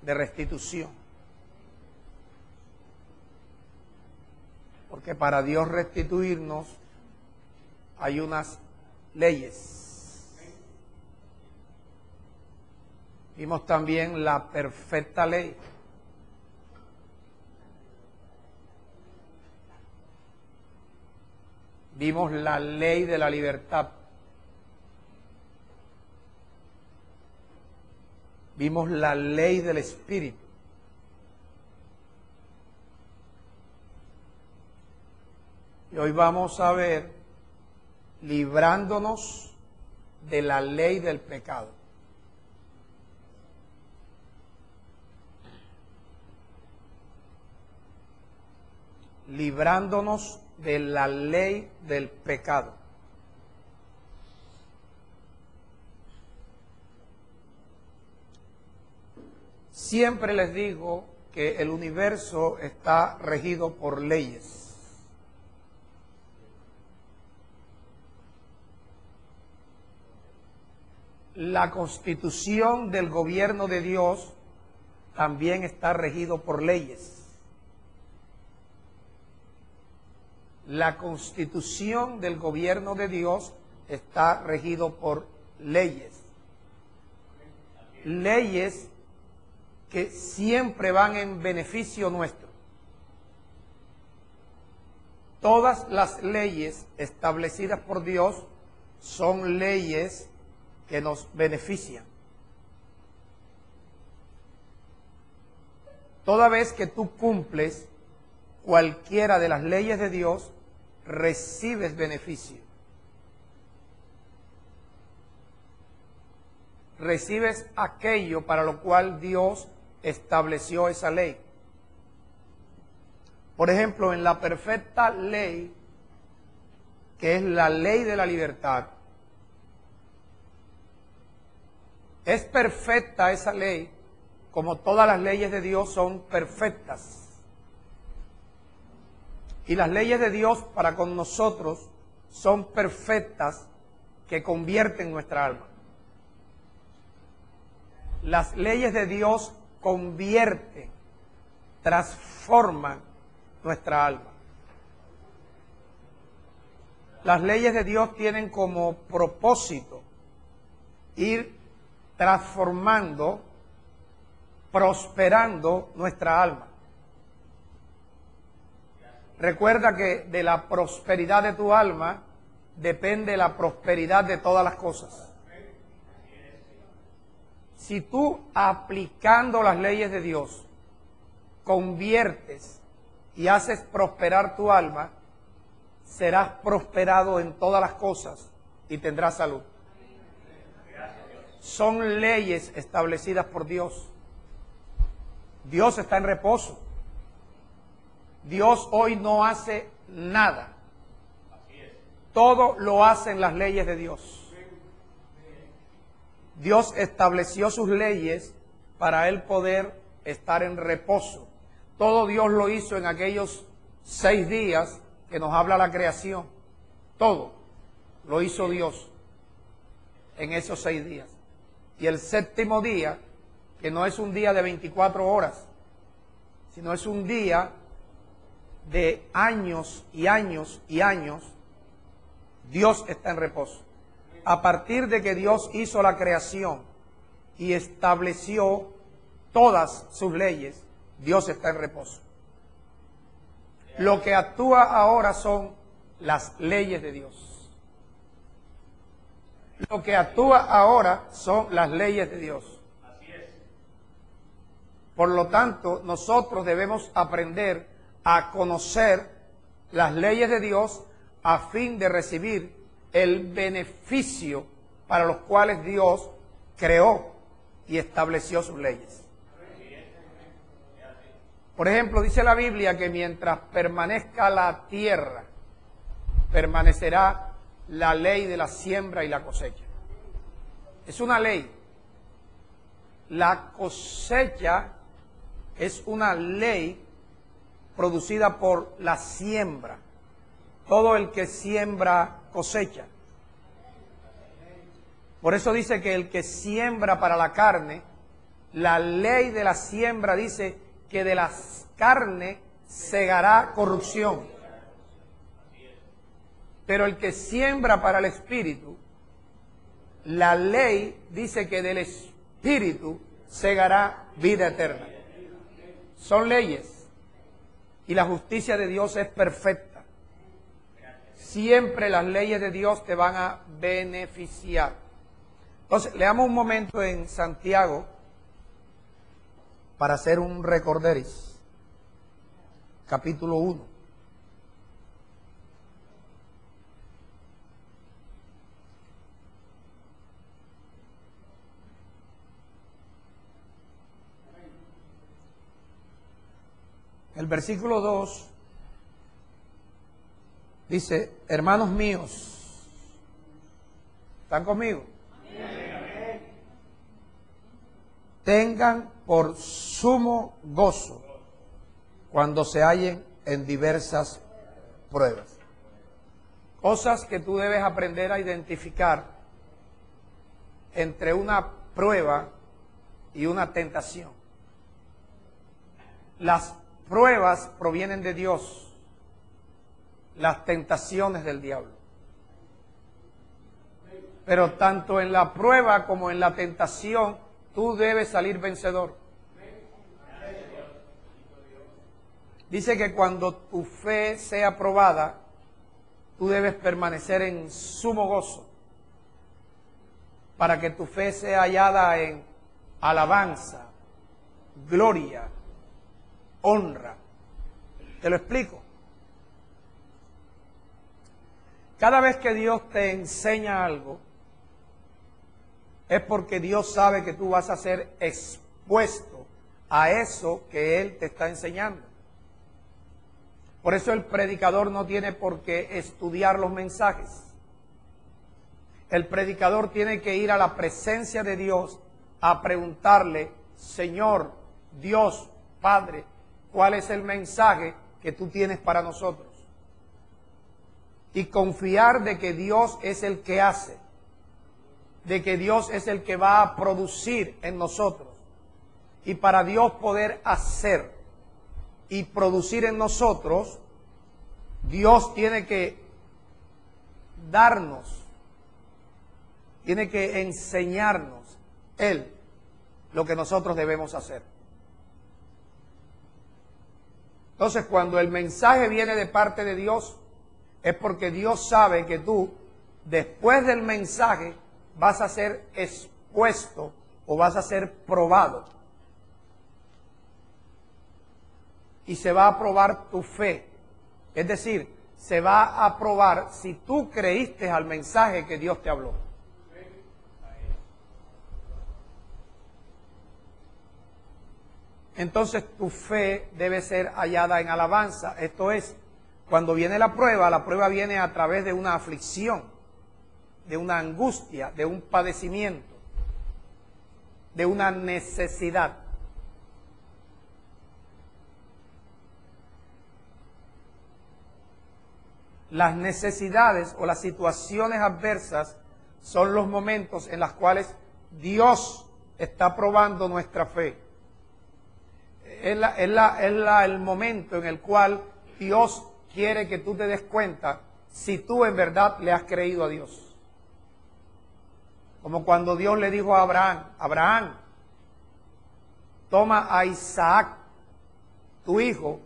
de restitución. Porque para Dios restituirnos hay unas leyes. Vimos también la perfecta ley. Vimos la ley de la libertad. Vimos la ley del Espíritu. Y hoy vamos a ver librándonos de la ley del pecado. Librándonos de la ley del pecado. Siempre les digo que el universo está regido por leyes. La constitución del gobierno de Dios también está regido por leyes. La constitución del gobierno de Dios está regido por leyes. Leyes que siempre van en beneficio nuestro. Todas las leyes establecidas por Dios son leyes que nos benefician. Toda vez que tú cumples cualquiera de las leyes de Dios, recibes beneficio. Recibes aquello para lo cual Dios estableció esa ley. Por ejemplo, en la perfecta ley, que es la ley de la libertad, es perfecta esa ley, como todas las leyes de Dios son perfectas. Y las leyes de Dios para con nosotros son perfectas, que convierten nuestra alma. Las leyes de Dios convierten, transforman nuestra alma. Las leyes de Dios tienen como propósito ir transformando, prosperando nuestra alma. Recuerda que de la prosperidad de tu alma depende la prosperidad de todas las cosas. Si tú, aplicando las leyes de Dios, conviertes y haces prosperar tu alma, serás prosperado en todas las cosas y tendrás salud. Son leyes establecidas por Dios. Dios está en reposo. Dios hoy no hace nada. Todo lo hacen las leyes de Dios. Dios estableció sus leyes para Él poder estar en reposo. Todo Dios lo hizo en aquellos 6 días que nos habla la creación. Todo lo hizo Dios en esos 6 días. Y el séptimo día, que no es un día de 24 horas, sino es un día de años y años y años, Dios está en reposo. A partir de que Dios hizo la creación y estableció todas sus leyes, Dios está en reposo. Lo que actúa ahora son las leyes de Dios. Lo que actúa ahora son las leyes de Dios. Por lo tanto, nosotros debemos aprender a conocer las leyes de Dios a fin de recibir el beneficio para los cuales Dios creó y estableció sus leyes. Por ejemplo, dice la Biblia que mientras permanezca la tierra, permanecerá la ley de la siembra y la cosecha. Es una ley. La cosecha es una ley producida por la siembra. Todo el que siembra cosecha. Por eso dice que el que siembra para la carne, La ley de la siembra dice que de las carnes segará corrupción. Pero el que siembra para el Espíritu, la ley dice que del Espíritu segará vida eterna. Son leyes. Y la justicia de Dios es perfecta. Siempre las leyes de Dios te van a beneficiar. Entonces, leamos un momento en Santiago para hacer un recorderis. Capítulo 1. El versículo 2 dice: hermanos míos, ¿están conmigo? Tengan por sumo gozo cuando se hallen en diversas pruebas. Cosas que tú debes aprender a identificar entre una prueba y una tentación. Las pruebas provienen de Dios, las tentaciones del diablo. Pero tanto en la prueba como en la tentación, tú debes salir vencedor. Dice que cuando tu fe sea probada, tú debes permanecer en sumo gozo, para que tu fe sea hallada en alabanza, gloria, honra. Te lo explico. Cada vez que Dios te enseña algo, es porque Dios sabe que tú vas a ser expuesto a eso que Él te está enseñando. Por eso el predicador no tiene por qué estudiar los mensajes. El predicador tiene que ir a la presencia de Dios a preguntarle: Señor, Dios, Padre, ¿cuál es el mensaje que tú tienes para nosotros? Y confiar de que Dios es el que hace, de que Dios es el que va a producir en nosotros. Y para Dios poder hacer y producir en nosotros, Dios tiene que darnos, tiene que enseñarnos Él lo que nosotros debemos hacer. Entonces, cuando el mensaje viene de parte de Dios, es porque Dios sabe que tú, después del mensaje, vas a ser expuesto o vas a ser probado. Y se va a probar tu fe. Es decir, se va a probar si tú creíste al mensaje que Dios te habló. Entonces tu fe debe ser hallada en alabanza. Esto es, cuando viene la prueba viene a través de una aflicción, de una angustia, de un padecimiento, de una necesidad. Las necesidades o las situaciones adversas son los momentos en los cuales Dios está probando nuestra fe. Es el momento en el cual Dios quiere que tú te des cuenta si tú en verdad le has creído a Dios. Como cuando Dios le dijo a Abraham: Abraham, toma a Isaac, tu hijo,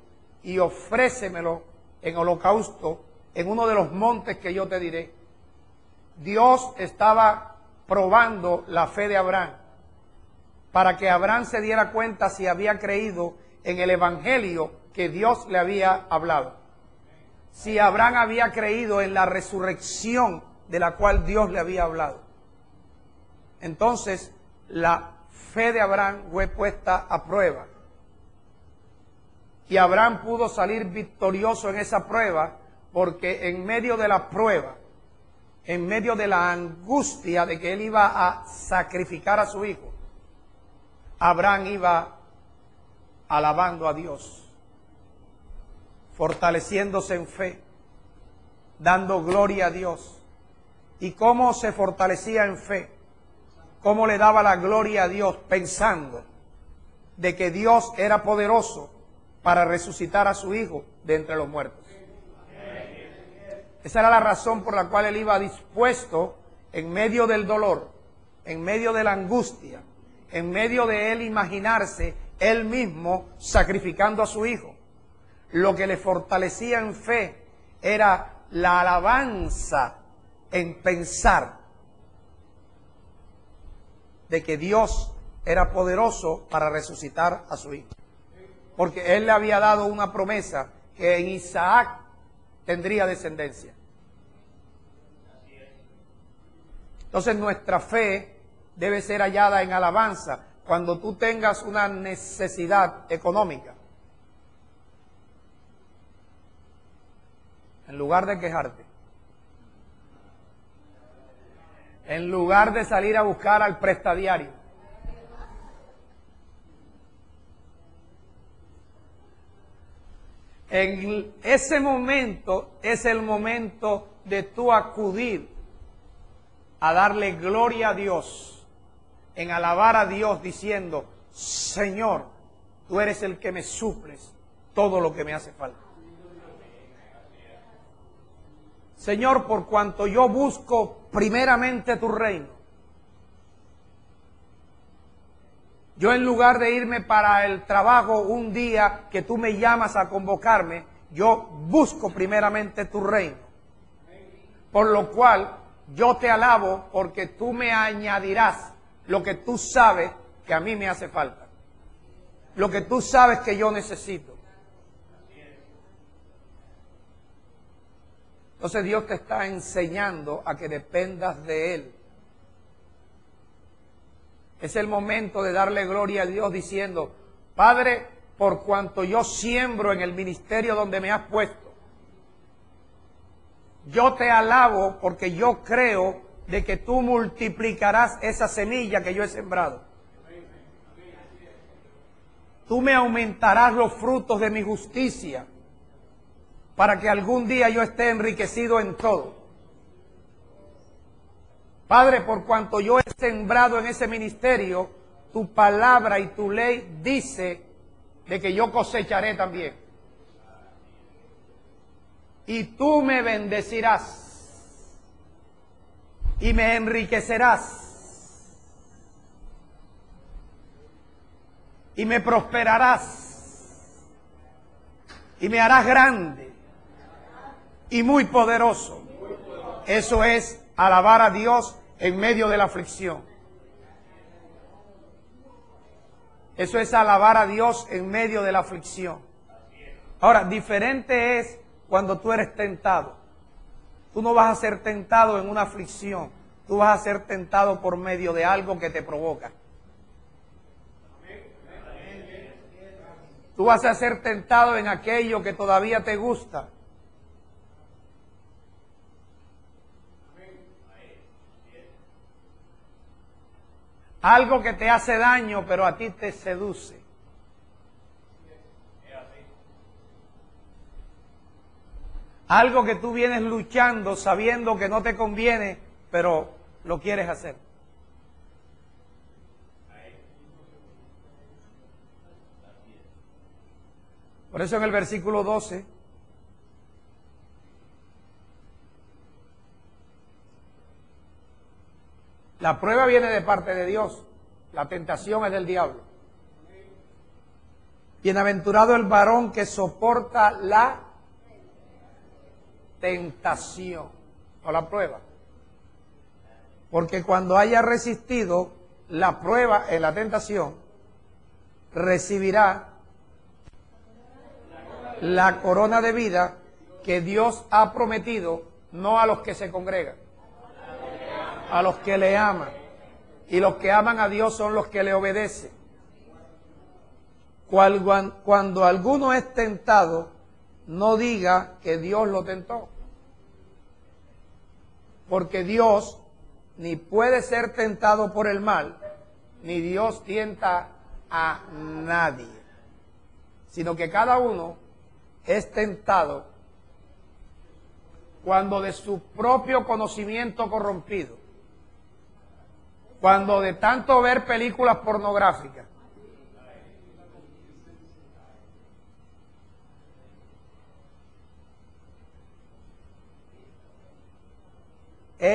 y ofrécemelo en holocausto en uno de los montes que yo te diré. Dios estaba probando la fe de Abraham, para que Abraham se diera cuenta si había creído en el evangelio que Dios le había hablado. Si Abraham había creído en la resurrección de la cual Dios le había hablado. Entonces, la fe de Abraham fue puesta a prueba. Y Abraham pudo salir victorioso en esa prueba, porque en medio de la prueba, en medio de la angustia de que él iba a sacrificar a su hijo, Abraham iba alabando a Dios, fortaleciéndose en fe, dando gloria a Dios. ¿Y cómo se fortalecía en fe? ¿Cómo le daba la gloria a Dios? Pensando de que Dios era poderoso para resucitar a su hijo de entre los muertos. Esa era la razón por la cual él iba dispuesto, en medio del dolor, en medio de la angustia, en medio de él imaginarse él mismo sacrificando a su hijo. Lo que le fortalecía en fe era la alabanza en pensar de que Dios era poderoso para resucitar a su hijo. Porque él le había dado una promesa que en Isaac tendría descendencia. Entonces nuestra fe debe ser hallada en alabanza cuando tú tengas una necesidad económica. En lugar de quejarte, en lugar de salir a buscar al prestadiario, en ese momento es el momento de tú acudir a darle gloria a Dios, en alabar a Dios diciendo: Señor, tú eres el que me suples todo lo que me hace falta. Señor, por cuanto yo busco primeramente tu reino, yo en lugar de irme para el trabajo un día que tú me llamas a convocarme, yo busco primeramente tu reino. Por lo cual yo te alabo porque tú me añadirás lo que tú sabes que a mí me hace falta, lo que tú sabes que yo necesito. Entonces Dios te está enseñando a que dependas de Él. Es el momento de darle gloria a Dios diciendo: Padre, por cuanto yo siembro en el ministerio donde me has puesto, yo te alabo porque yo creo de que tú multiplicarás esa semilla que yo he sembrado. Tú me aumentarás los frutos de mi justicia para que algún día yo esté enriquecido en todo. Padre, por cuanto yo he sembrado en ese ministerio, tu palabra y tu ley dice de que yo cosecharé también. Y tú me bendecirás y me enriquecerás y me prosperarás y me harás grande y muy poderoso. Eso es alabar a Dios en medio de la aflicción. Eso es alabar a Dios en medio de la aflicción. Ahora, diferente es cuando tú eres tentado. Tú no vas a ser tentado en una aflicción. Tú vas a ser tentado por medio de algo que te provoca. Tú vas a ser tentado en aquello que todavía te gusta. Algo que te hace daño, pero a ti te seduce. Algo que tú vienes luchando sabiendo que no te conviene, pero lo quieres hacer. Por eso en el versículo 12, la prueba viene de parte de Dios, la tentación es del diablo. Bienaventurado el varón que soporta la tentación o la prueba. Porque cuando haya resistido la prueba en la tentación, recibirá la corona de vida que Dios ha prometido, no a los que se congregan, a los que le aman. Y los que aman a Dios son los que le obedecen. Cuando alguno es tentado, no diga que Dios lo tentó. Porque Dios ni puede ser tentado por el mal, ni Dios tienta a nadie. Sino que cada uno es tentado cuando de su propio conocimiento corrompido, cuando de tanto ver películas pornográficas,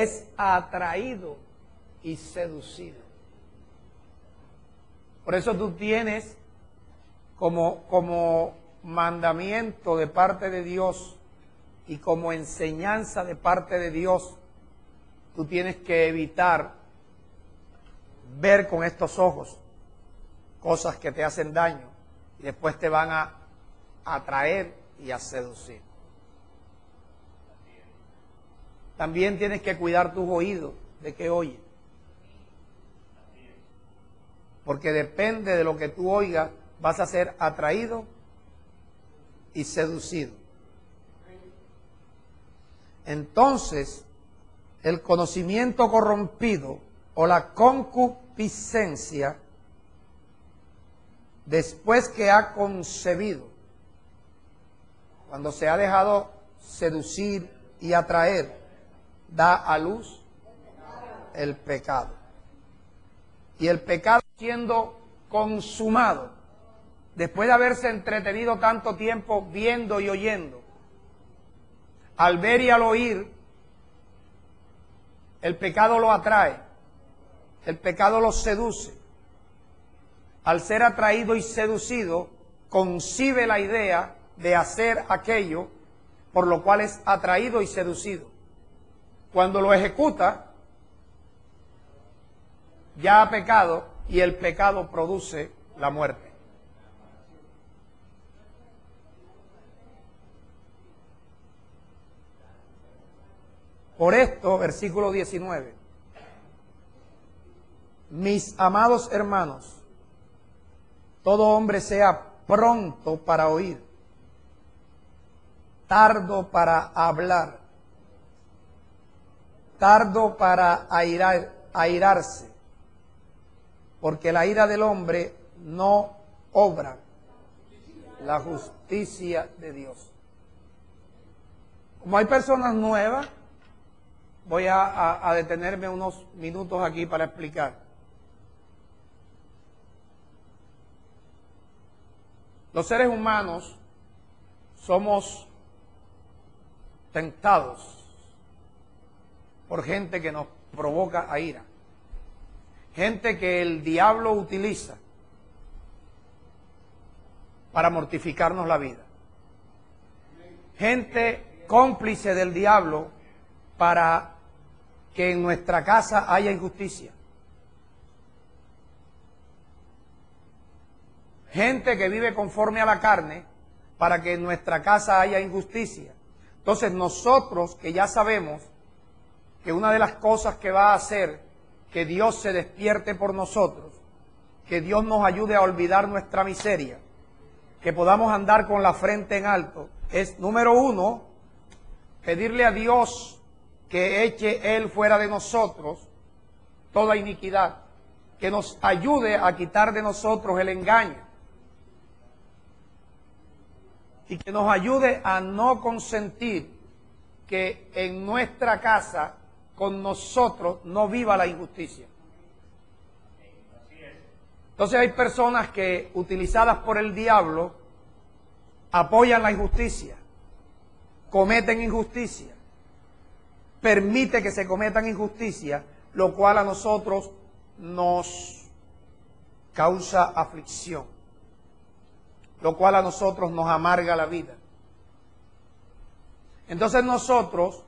es atraído y seducido. Por eso tú tienes como mandamiento de parte de Dios y como enseñanza de parte de Dios, tú tienes que evitar ver con estos ojos cosas que te hacen daño y después te van a atraer y a seducir. También tienes que cuidar tus oídos de qué oyes, porque depende de lo que tú oigas, vas a ser atraído y seducido. Entonces, el conocimiento corrompido o la concupiscencia, después que ha concebido, cuando se ha dejado seducir y atraer, da a luz el pecado. Y el pecado siendo consumado, después de haberse entretenido tanto tiempo viendo y oyendo, al ver y al oír, el pecado lo atrae, el pecado lo seduce. Al ser atraído y seducido, concibe la idea de hacer aquello por lo cual es atraído y seducido. Cuando lo ejecuta, ya ha pecado y el pecado produce la muerte. Por esto, versículo 19, mis amados hermanos, todo hombre sea pronto para oír, tardo para hablar, tardo para airarse, porque la ira del hombre no obra la justicia de Dios. Como hay personas nuevas, voy a detenerme unos minutos aquí para explicar. Los seres humanos somos tentados por gente que nos provoca a ira. Gente que el diablo utiliza para mortificarnos la vida. Gente cómplice del diablo para que en nuestra casa haya injusticia. Gente que vive conforme a la carne para que en nuestra casa haya injusticia. Entonces nosotros que ya sabemos que una de las cosas que va a hacer que Dios se despierte por nosotros, que Dios nos ayude a olvidar nuestra miseria, que podamos andar con la frente en alto, es, número uno, pedirle a Dios que eche Él fuera de nosotros toda iniquidad, que nos ayude a quitar de nosotros el engaño y que nos ayude a no consentir que en nuestra casa con nosotros no viva la injusticia. Entonces hay personas que, utilizadas por el diablo, apoyan la injusticia, cometen injusticia, permite que se cometan injusticia, lo cual a nosotros nos causa aflicción, lo cual a nosotros nos amarga la vida. Entonces nosotros,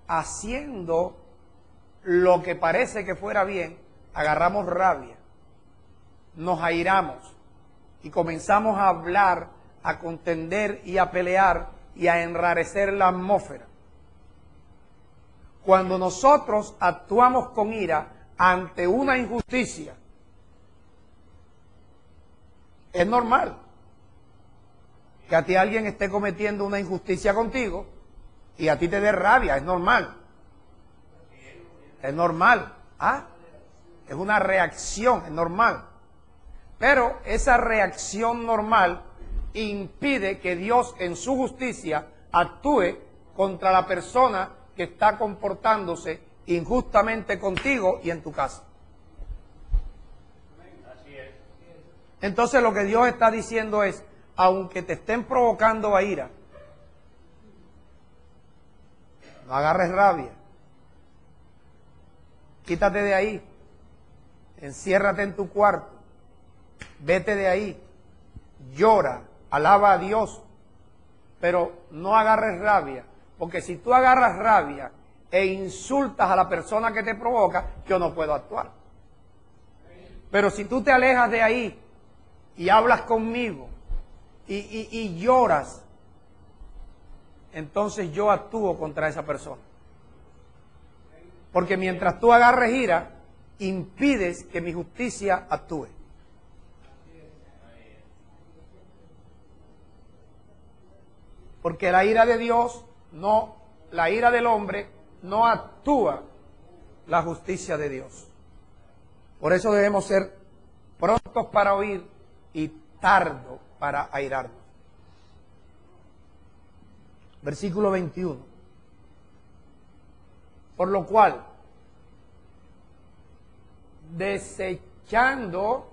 haciendo lo que parece que fuera bien, agarramos rabia, nos airamos y comenzamos a hablar, a contender y a pelear y a enrarecer la atmósfera. Cuando nosotros actuamos con ira ante una injusticia, es normal que a ti alguien esté cometiendo una injusticia contigo y a ti te dé rabia, es normal. Es normal. ¿Ah? Es una reacción, es normal. Pero esa reacción normal impide que Dios en su justicia actúe contra la persona que está comportándose injustamente contigo y en tu casa. Entonces lo que Dios está diciendo es, aunque te estén provocando a ira, No agarres rabia. Quítate de ahí. Enciérrate en tu cuarto. Vete de ahí. Llora. Alaba a Dios. Pero no agarres rabia. Porque si tú agarras rabia e insultas a la persona que te provoca, yo no puedo actuar. Pero si tú te alejas de ahí y hablas conmigo y lloras, entonces yo actúo contra esa persona. Porque mientras tú agarres ira, impides que mi justicia actúe. Porque la ira de Dios, no, la ira del hombre no actúa la justicia de Dios. Por eso debemos ser prontos para oír y tardos para airarnos. Versículo 21. Por lo cual, desechando...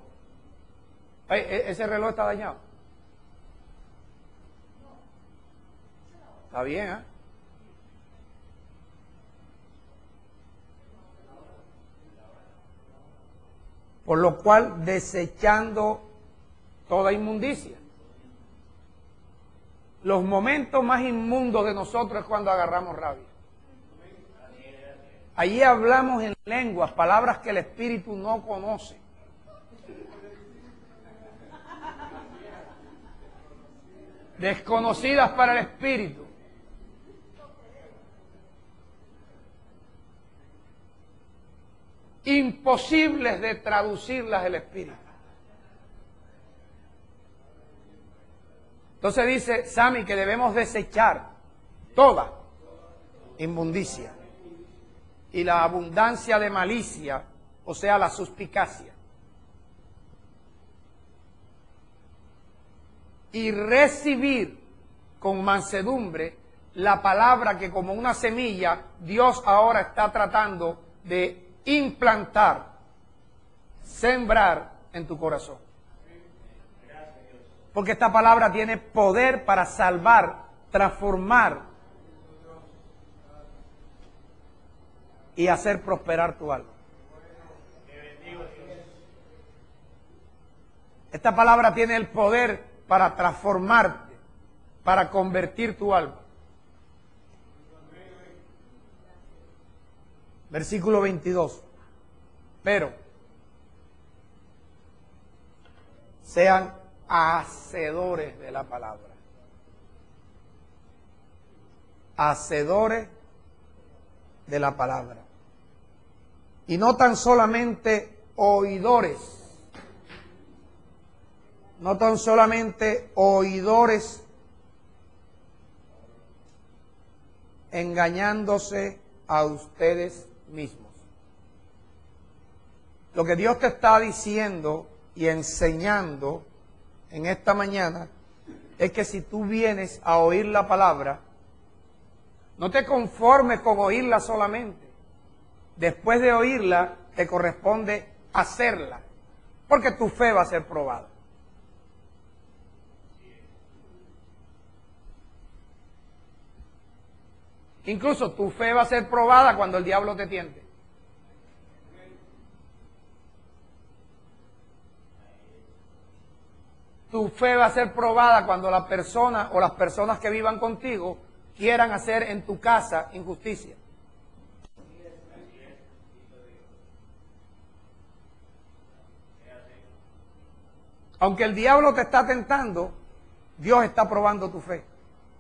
ese reloj está dañado. Está bien, ¿eh? Por lo cual, desechando toda inmundicia. Los momentos más inmundos de nosotros es cuando agarramos rabia. Allí hablamos en lenguas, palabras que el Espíritu no conoce. Desconocidas para el Espíritu. Imposibles de traducirlas el Espíritu. Entonces dice Sami que debemos desechar toda inmundicia y la abundancia de malicia, o sea, la suspicacia. Y recibir con mansedumbre la palabra que como una semilla Dios ahora está tratando de implantar, sembrar en tu corazón. Porque esta palabra tiene poder para salvar, transformar y hacer prosperar tu alma. Esta palabra tiene el poder para transformarte, para convertir tu alma. Versículo 22. Pero sean hacedores de la palabra. Hacedores de la palabra. Y no tan solamente oidores. No tan solamente oidores, engañándose a ustedes mismos. Lo que Dios te está diciendo y enseñando en esta mañana es que si tú vienes a oír la palabra, no te conformes con oírla solamente. Después de oírla, te corresponde hacerla, porque tu fe va a ser probada. Incluso tu fe va a ser probada cuando el diablo te tiente. Tu fe va a ser probada cuando la persona o las personas que vivan contigo quieran hacer en tu casa injusticia. Aunque el diablo te está tentando, Dios está probando tu fe.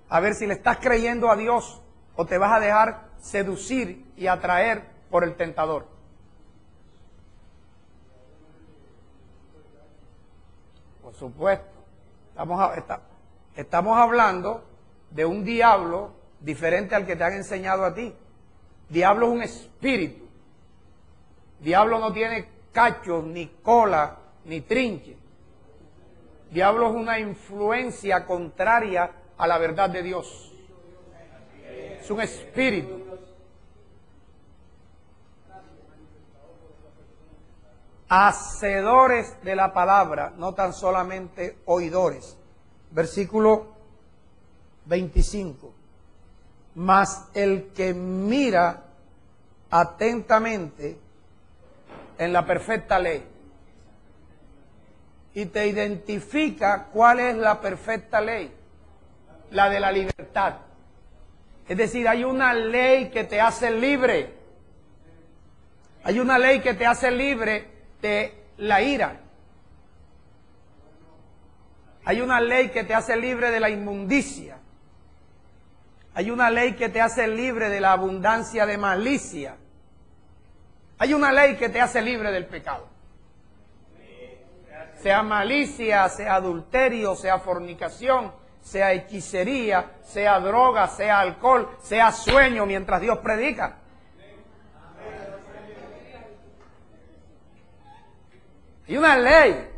A ver si le estás creyendo a Dios o te vas a dejar seducir y atraer por el tentador. Por supuesto, estamos hablando de un diablo diferente al que te han enseñado a ti. Diablo es un espíritu. Diablo no tiene cachos, ni cola, ni trinche. Diablo es una influencia contraria a la verdad de Dios. Es un espíritu. Hacedores de la palabra, no tan solamente oidores. Versículo 25. Mas el que mira atentamente en la perfecta ley y te identifica cuál es la perfecta ley, la de la libertad. Es decir, hay una ley que te hace libre. Hay una ley que te hace libre de la ira. Hay una ley que te hace libre de la inmundicia. Hay una ley que te hace libre de la abundancia de malicia. Hay una ley que te hace libre del pecado. Sea malicia, sea adulterio, sea fornicación, sea hechicería, sea droga, sea alcohol, sea sueño mientras Dios predica. Hay una ley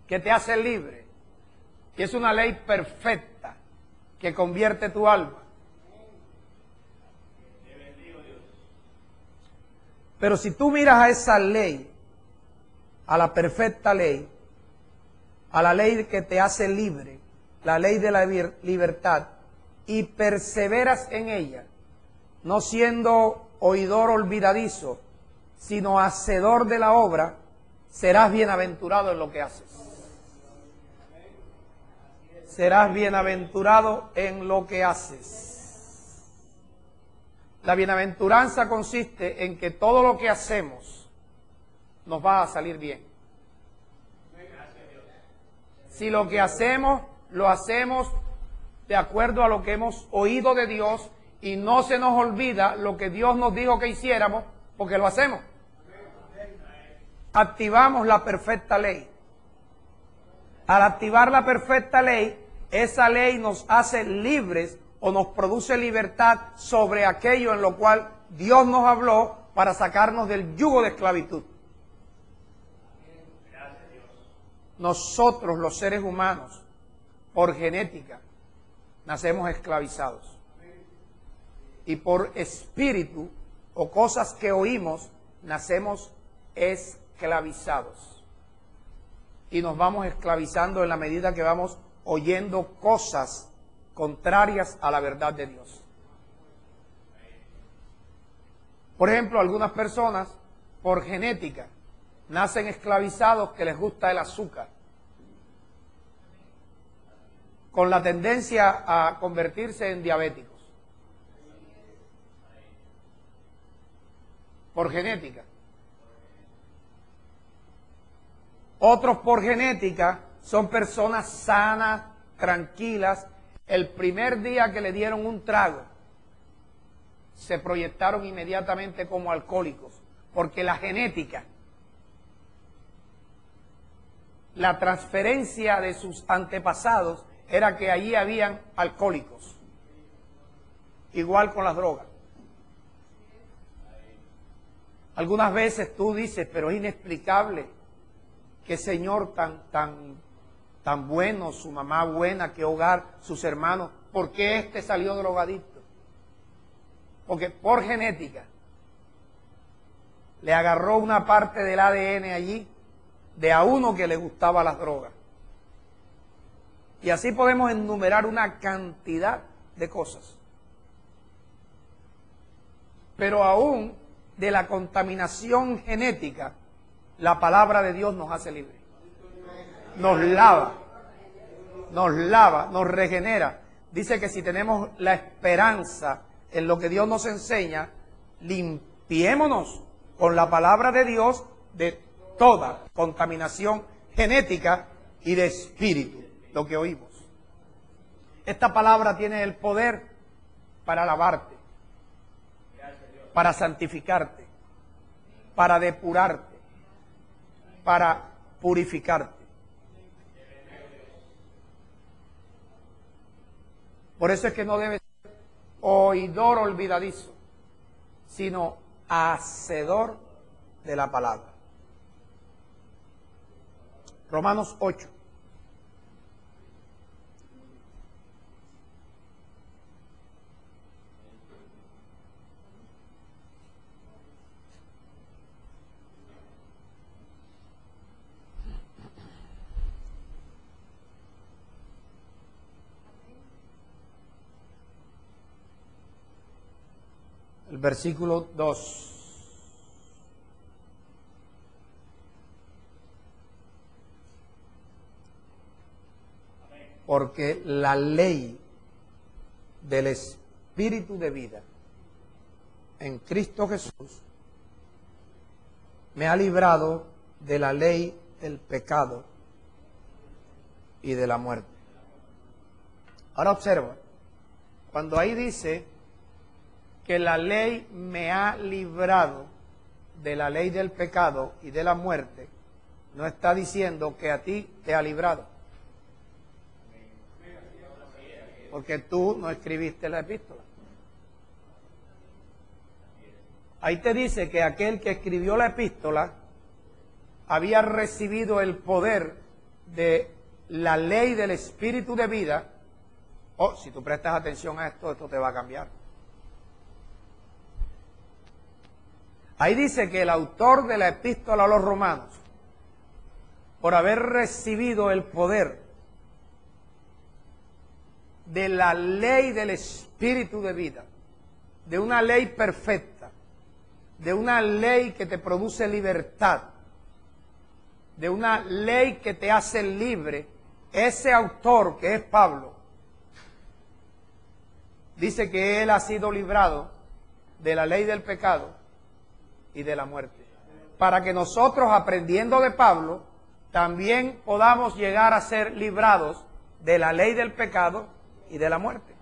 que te hace libre, y es una ley perfecta que convierte tu alma. Pero si tú miras a esa ley, a la perfecta ley, a la ley que te hace libre, la ley de la libertad, y perseveras en ella, no siendo oidor olvidadizo, sino hacedor de la obra, serás bienaventurado en lo que haces. Serás bienaventurado en lo que haces. La bienaventuranza consiste en que todo lo que hacemos nos va a salir bien. Si lo que hacemos, lo hacemos de acuerdo a lo que hemos oído de Dios y no se nos olvida lo que Dios nos dijo que hiciéramos, porque lo hacemos. Activamos la perfecta ley. Al activar la perfecta ley, esa ley nos hace libres o nos produce libertad sobre aquello en lo cual Dios nos habló para sacarnos del yugo de esclavitud. Nosotros, los seres humanos, por genética, nacemos esclavizados. Y por espíritu o cosas que oímos, nacemos esclavizados. Y nos vamos esclavizando en la medida que vamos oyendo cosas contrarias a la verdad de Dios. Por ejemplo, algunas personas, por genética, nacen esclavizados que les gusta el azúcar, con la tendencia a convertirse en diabéticos. Por genética. Otros por genética son personas sanas, tranquilas. El primer día que le dieron un trago, se proyectaron inmediatamente como alcohólicos, porque la genética, la transferencia de sus antepasados era que allí habían alcohólicos. Igual con las drogas. Algunas veces tú dices, pero es inexplicable, qué señor tan bueno, su mamá buena, qué hogar, sus hermanos, ¿por qué este salió drogadicto? Porque por genética le agarró una parte del ADN allí de a uno que le gustaba las drogas. Y así podemos enumerar una cantidad de cosas. Pero aún de la contaminación genética, la palabra de Dios nos hace libres. Nos lava, nos regenera. Dice que si tenemos la esperanza en lo que Dios nos enseña, limpiémonos con la palabra de Dios de toda contaminación genética y de espíritu, lo que oímos. Esta palabra tiene el poder para lavarte, para santificarte, para depurarte, para purificarte. Por eso es que no debes ser oidor olvidadizo, sino hacedor de la palabra. Romanos 8. versículo 2. Porque la ley del Espíritu de vida en Cristo Jesús me ha librado de la ley del pecado y de la muerte. Ahora observa, cuando ahí dice que la ley me ha librado de la ley del pecado y de la muerte, no está diciendo que a ti te ha librado. Porque tú no escribiste la epístola. Ahí te dice que aquel que escribió la epístola había recibido el poder de la ley del Espíritu de vida. Oh, si tú prestas atención a esto, esto te va a cambiar. Ahí dice que el autor de la epístola a los romanos, por haber recibido el poder de la ley del Espíritu de vida, de una ley perfecta, de una ley que te produce libertad, de una ley que te hace libre, ese autor que es Pablo, dice que él ha sido librado de la ley del pecado y de la muerte, para que nosotros, aprendiendo de Pablo, también podamos llegar a ser librados de la ley del pecado y de la muerte.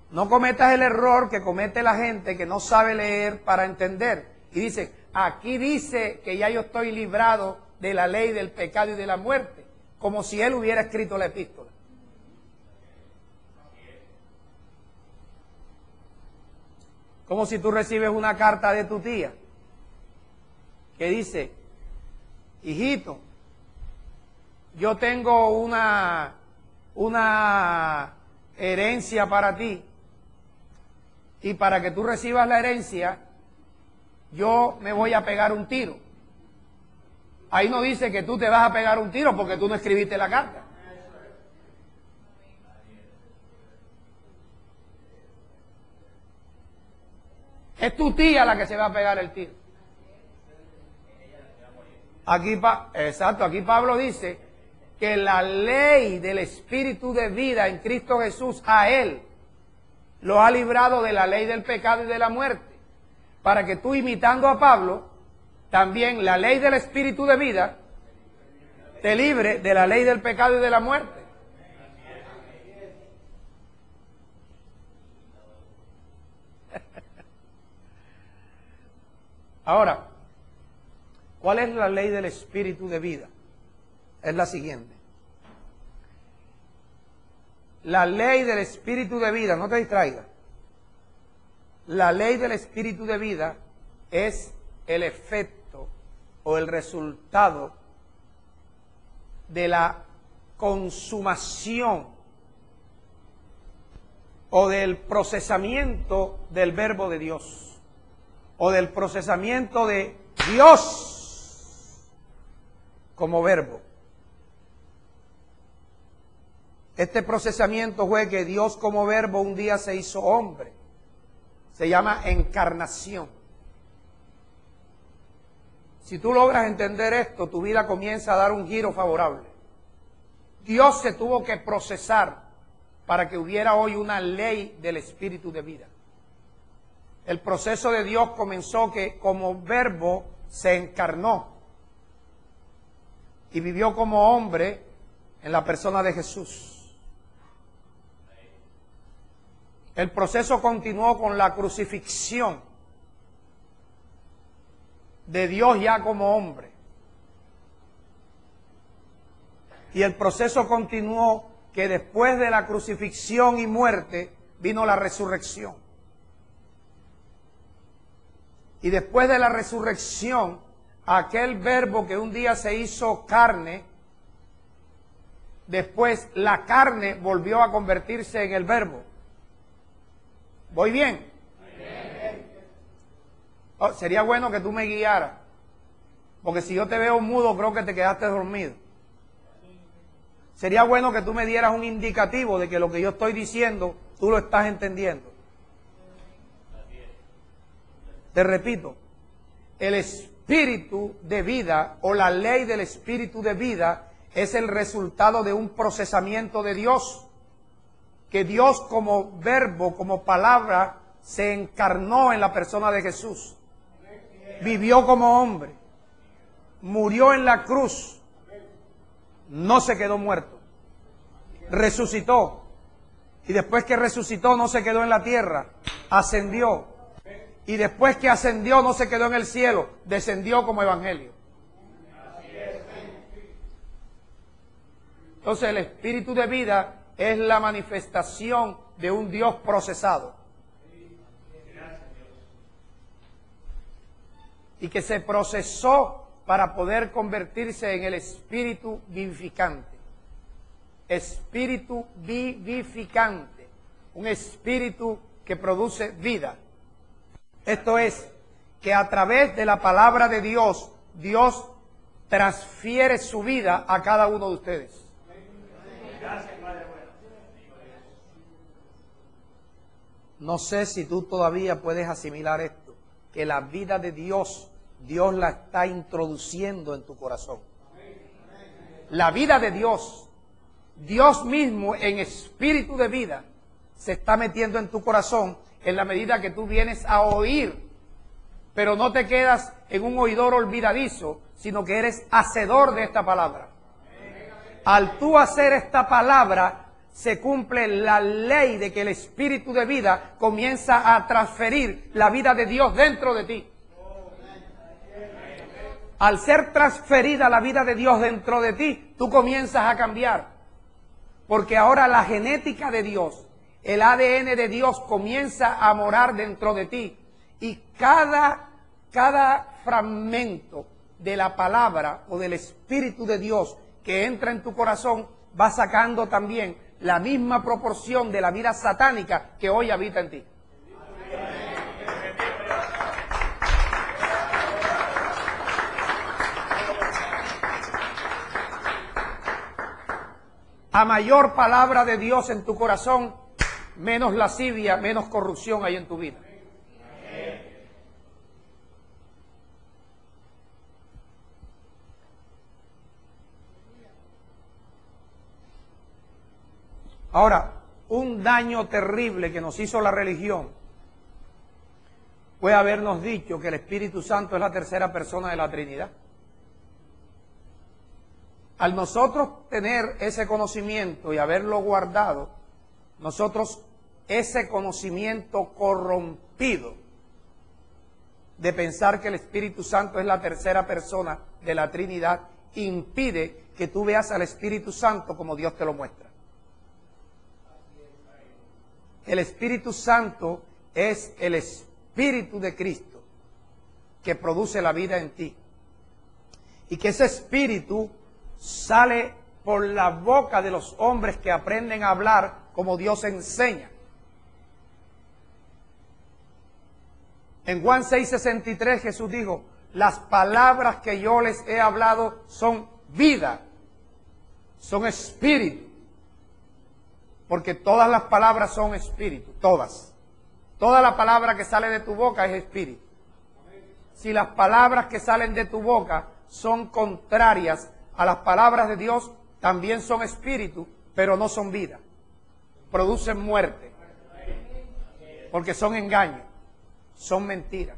No cometas el error que comete la gente que no sabe leer para entender. Y dice, aquí dice que ya yo estoy librado de la ley del pecado y de la muerte, como si él hubiera escrito la epístola. Como si tú recibes una carta de tu tía que dice, hijito, yo tengo una herencia para ti, y para que tú recibas la herencia, yo me voy a pegar un tiro. Ahí no dice que tú te vas a pegar un tiro porque tú no escribiste la carta. Es tu tía la que se va a pegar el tiro. Exacto, aquí Pablo dice que la ley del Espíritu de vida en Cristo Jesús a él lo ha librado de la ley del pecado y de la muerte, para que tú, imitando a Pablo, también la ley del Espíritu de vida te libre de la ley del pecado y de la muerte. Ahora, ¿cuál es la ley del Espíritu de vida? Es la siguiente. La ley del Espíritu de vida, no te distraigas. La ley del Espíritu de vida es el efecto o el resultado de la consumación o del procesamiento del verbo de Dios, o del procesamiento de Dios como verbo. Este procesamiento fue que Dios como verbo un día se hizo hombre. Se llama encarnación. Si tú logras entender esto, tu vida comienza a dar un giro favorable. Dios se tuvo que procesar para que hubiera hoy una ley del Espíritu de vida. El proceso de Dios comenzó que como verbo se encarnó y vivió como hombre en la persona de Jesús. El proceso continuó con la crucifixión de Dios ya como hombre. Y el proceso continuó que después de la crucifixión y muerte vino la resurrección. Y después de la resurrección, aquel verbo que un día se hizo carne, después la carne volvió a convertirse en el verbo. ¿Voy bien? Oh, sería bueno que tú me guiaras, porque si yo te veo mudo creo que te quedaste dormido. Sería bueno que tú me dieras un indicativo de que lo que yo estoy diciendo tú lo estás entendiendo. Te repito, el espíritu de vida o la ley del espíritu de vida es el resultado de un procesamiento de Dios, que Dios como verbo, como palabra, se encarnó en la persona de Jesús. Vivió como hombre, murió en la cruz, no se quedó muerto, resucitó, y después que resucitó no se quedó en la tierra, ascendió, y después que ascendió no se quedó en el cielo, descendió como evangelio. Entonces el espíritu de vida es la manifestación de un Dios procesado y que se procesó para poder convertirse en el espíritu vivificante. Espíritu vivificante, un espíritu que produce vida. Esto es, que a través de la palabra de Dios, Dios transfiere su vida a cada uno de ustedes. No sé si tú todavía puedes asimilar esto, que la vida de Dios, Dios la está introduciendo en tu corazón. La vida de Dios, Dios mismo en espíritu de vida, se está metiendo en tu corazón en la medida que tú vienes a oír, pero no te quedas en un oidor olvidadizo, sino que eres hacedor de esta palabra. Al tú hacer esta palabra, se cumple la ley de que el espíritu de vida comienza a transferir la vida de Dios dentro de ti. Al ser transferida la vida de Dios dentro de ti, tú comienzas a cambiar. Porque ahora la genética de Dios, el ADN de Dios comienza a morar dentro de ti. Y cada fragmento de la palabra o del espíritu de Dios que entra en tu corazón va sacando también la misma proporción de la vida satánica que hoy habita en ti. A mayor palabra de Dios en tu corazón, menos lascivia, menos corrupción hay en tu vida. Ahora, un daño terrible que nos hizo la religión fue habernos dicho que el Espíritu Santo es la tercera persona de la Trinidad. Al nosotros tener ese conocimiento y haberlo guardado, nosotros ese conocimiento corrompido de pensar que el Espíritu Santo es la tercera persona de la Trinidad impide que tú veas al Espíritu Santo como Dios te lo muestra. El Espíritu Santo es el Espíritu de Cristo que produce la vida en ti. Y que ese Espíritu sale por la boca de los hombres que aprenden a hablar como Dios enseña. En Juan 6:63 Jesús dijo, las palabras que yo les he hablado son vida, son espíritu. Porque todas las palabras son espíritu, todas. Toda la palabra que sale de tu boca es espíritu. Si las palabras que salen de tu boca son contrarias a las palabras de Dios, también son espíritu, pero no son vida. Producen muerte. Porque son engaños, son mentiras.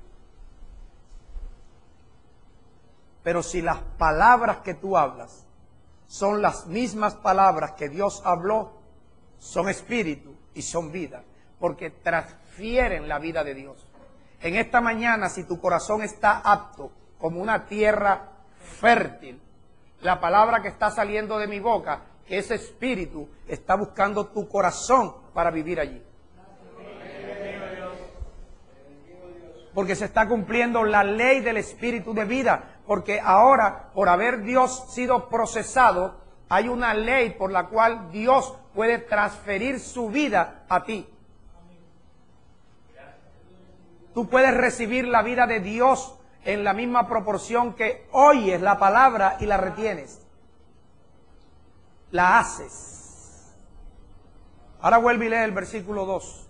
Pero si las palabras que tú hablas son las mismas palabras que Dios habló, son espíritu y son vida, porque transfieren la vida de Dios. En esta mañana, si tu corazón está apto como una tierra fértil, la palabra que está saliendo de mi boca, que ese espíritu está buscando tu corazón para vivir allí. Porque se está cumpliendo la ley del espíritu de vida, porque ahora, por haber Dios sido procesado, hay una ley por la cual Dios puede transferir su vida a ti. Tú puedes recibir la vida de Dios en la misma proporción que oyes la palabra y la retienes. La haces. Ahora vuelve y lee el versículo 2.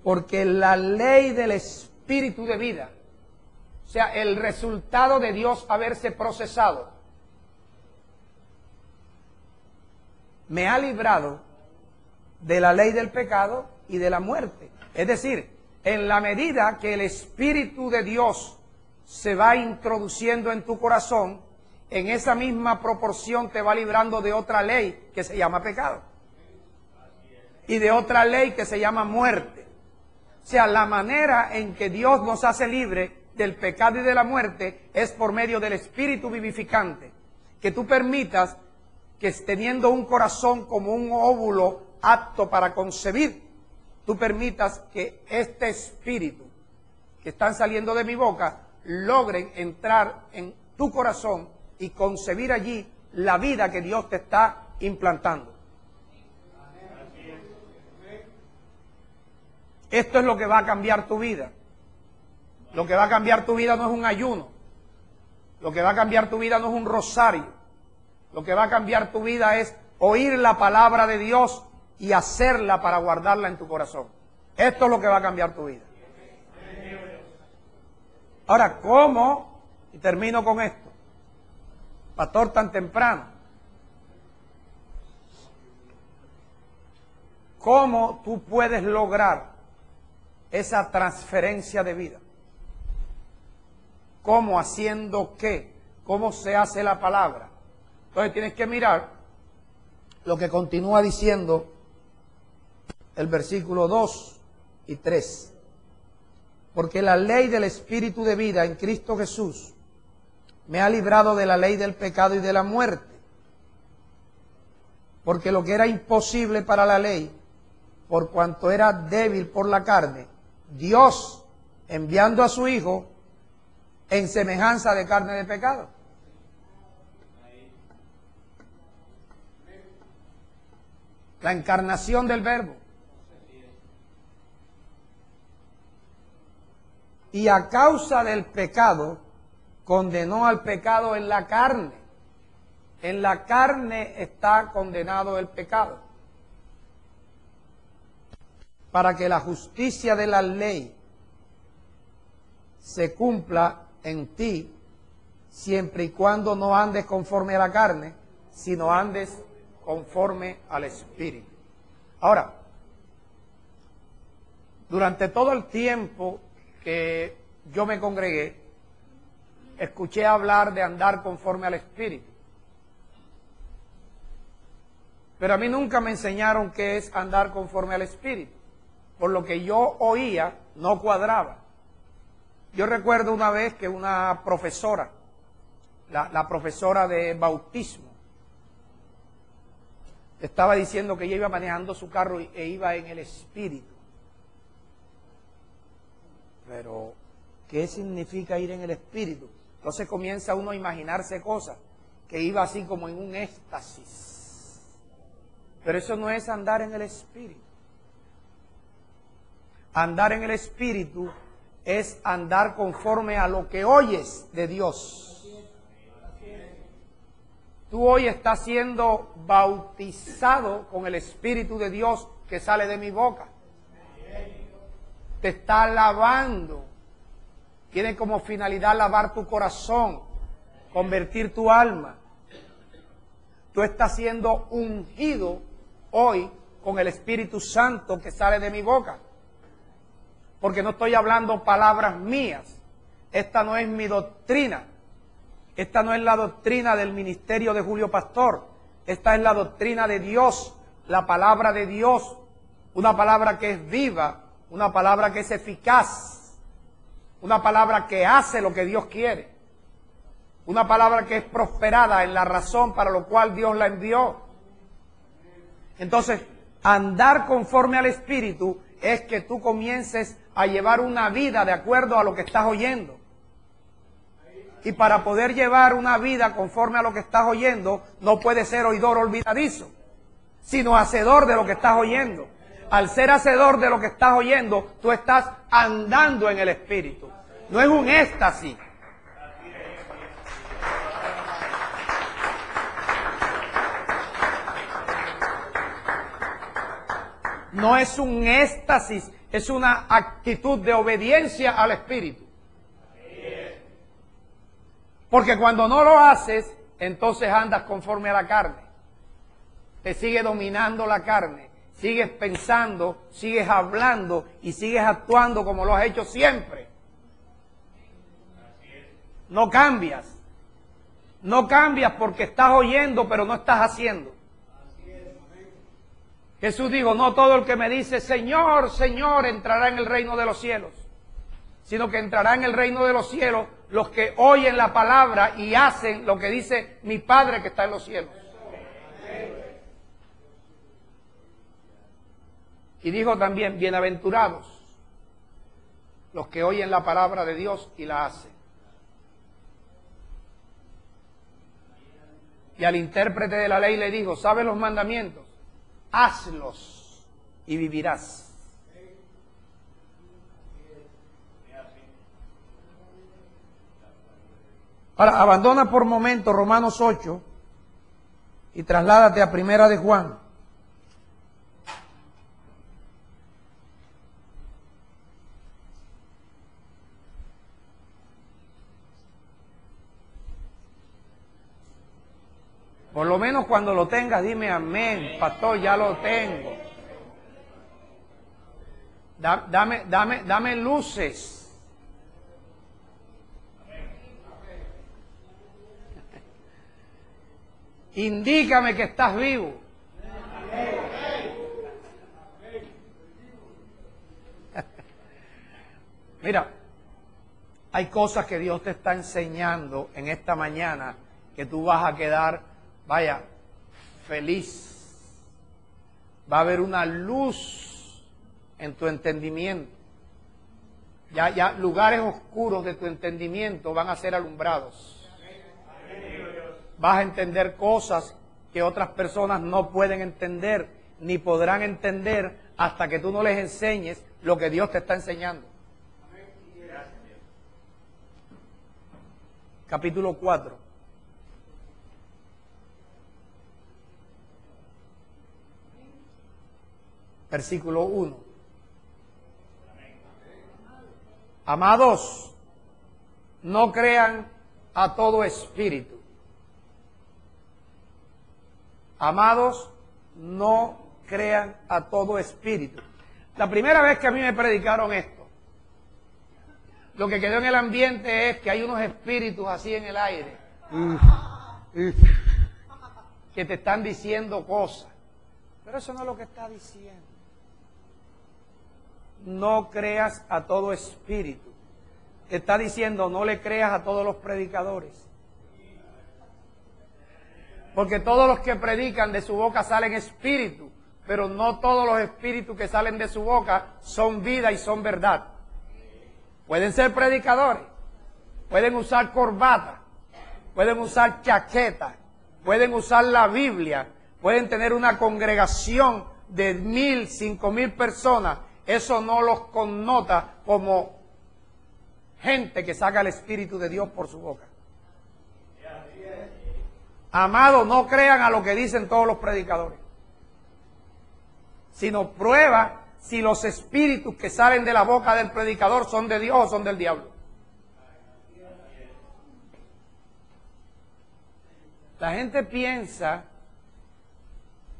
Porque la ley del espíritu de vida, o sea, el resultado de Dios haberse procesado, me ha librado de la ley del pecado y de la muerte. Es decir, en la medida que el Espíritu de Dios se va introduciendo en tu corazón, en esa misma proporción te va librando de otra ley que se llama pecado. Y de otra ley que se llama muerte. O sea, la manera en que Dios nos hace libre del pecado y de la muerte es por medio del Espíritu vivificante. Que tú permitas que teniendo un corazón como un óvulo apto para concebir, tú permitas que este espíritu que están saliendo de mi boca logren entrar en tu corazón y concebir allí la vida que Dios te está implantando. Esto es lo que va a cambiar tu vida. Lo que va a cambiar tu vida no es un ayuno. Lo que va a cambiar tu vida no es un rosario. Lo que va a cambiar tu vida es oír la palabra de Dios y hacerla para guardarla en tu corazón. Esto es lo que va a cambiar tu vida. Ahora, ¿cómo? Y termino con esto. Pastor, tan temprano. ¿Cómo tú puedes lograr esa transferencia de vida? ¿Cómo? ¿Haciendo qué? ¿Cómo se hace la palabra? Entonces tienes que mirar lo que continúa diciendo el versículo 2 y 3. Porque la ley del Espíritu de vida en Cristo Jesús me ha librado de la ley del pecado y de la muerte. Porque lo que era imposible para la ley, por cuanto era débil por la carne, Dios, enviando a su Hijo en semejanza de carne de pecado. La encarnación del Verbo. Y a causa del pecado, condenó al pecado en la carne. En la carne está condenado el pecado. Para que la justicia de la ley se cumpla en ti, siempre y cuando no andes conforme a la carne, sino andes conforme al Espíritu. Ahora, durante todo el tiempo que yo me congregué, escuché hablar de andar conforme al Espíritu. Pero a mí nunca me enseñaron qué es andar conforme al Espíritu. Por lo que yo oía, no cuadraba. Yo recuerdo una vez que una profesora, la profesora de bautismo, estaba diciendo que ella iba manejando su carro e iba en el Espíritu. Pero, ¿qué significa ir en el Espíritu? Entonces comienza uno a imaginarse cosas, que iba así como en un éxtasis. Pero eso no es andar en el Espíritu. Andar en el Espíritu es andar conforme a lo que oyes de Dios. Tú hoy estás siendo bautizado con el Espíritu de Dios que sale de mi boca. Te está lavando. Tiene como finalidad lavar tu corazón, convertir tu alma. Tú estás siendo ungido hoy con el Espíritu Santo que sale de mi boca. Porque no estoy hablando palabras mías. Esta no es mi doctrina. Esta no es la doctrina del ministerio de Julio Pastor. Esta es la doctrina de Dios, la palabra de Dios. Una palabra que es viva, una palabra que es eficaz, una palabra que hace lo que Dios quiere. Una palabra que es prosperada en la razón para lo cual Dios la envió. Entonces, andar conforme al Espíritu es que tú comiences a llevar una vida de acuerdo a lo que estás oyendo. Y para poder llevar una vida conforme a lo que estás oyendo, no puedes ser oidor olvidadizo, sino hacedor de lo que estás oyendo. Al ser hacedor de lo que estás oyendo, tú estás andando en el Espíritu. No es un éxtasis. No es un éxtasis es una actitud de obediencia al Espíritu. Porque cuando no lo haces, entonces andas conforme a la carne. Te sigue dominando la carne. Sigues pensando, sigues hablando y sigues actuando como lo has hecho siempre. No cambias. No cambias porque estás oyendo, pero no estás haciendo. Jesús dijo, no todo el que me dice, Señor, Señor, entrará en el reino de los cielos, sino que entrará en el reino de los cielos los que oyen la palabra y hacen lo que dice mi Padre que está en los cielos. Y dijo también, bienaventurados los que oyen la palabra de Dios y la hacen. Y al intérprete de la ley le dijo, ¿sabes los mandamientos? Hazlos y vivirás. Ahora, abandona por momento Romanos 8 y trasládate a Primera de Juan. Por lo menos cuando lo tengas, dime amén, pastor, ya lo tengo. Dame luces. Indícame que estás vivo. Mira, hay cosas que Dios te está enseñando en esta mañana que tú vas a quedar, vaya, feliz. Va a haber una luz en tu entendimiento. Ya lugares oscuros de tu entendimiento van a ser alumbrados. Vas a entender cosas que otras personas no pueden entender, ni podrán entender hasta que tú no les enseñes lo que Dios te está enseñando. Capítulo 4. Versículo 1. Amados, no crean a todo espíritu. Amados, no crean a todo espíritu. La primera vez que a mí me predicaron esto, lo que quedó en el ambiente es que hay unos espíritus así en el aire que te están diciendo cosas. Pero eso no es lo que está diciendo. No creas a todo espíritu. Te está diciendo no le creas a todos los predicadores. Porque todos los que predican de su boca salen espíritu, pero no todos los espíritus que salen de su boca son vida y son verdad. Pueden ser predicadores, pueden usar corbata, pueden usar chaqueta, pueden usar la Biblia, pueden tener una congregación de 1,000, 5,000 personas. Eso no los connota como gente que saca el Espíritu de Dios por su boca. Amados, no crean a lo que dicen todos los predicadores, sino prueba si los espíritus que salen de la boca del predicador son de Dios o son del diablo. La gente piensa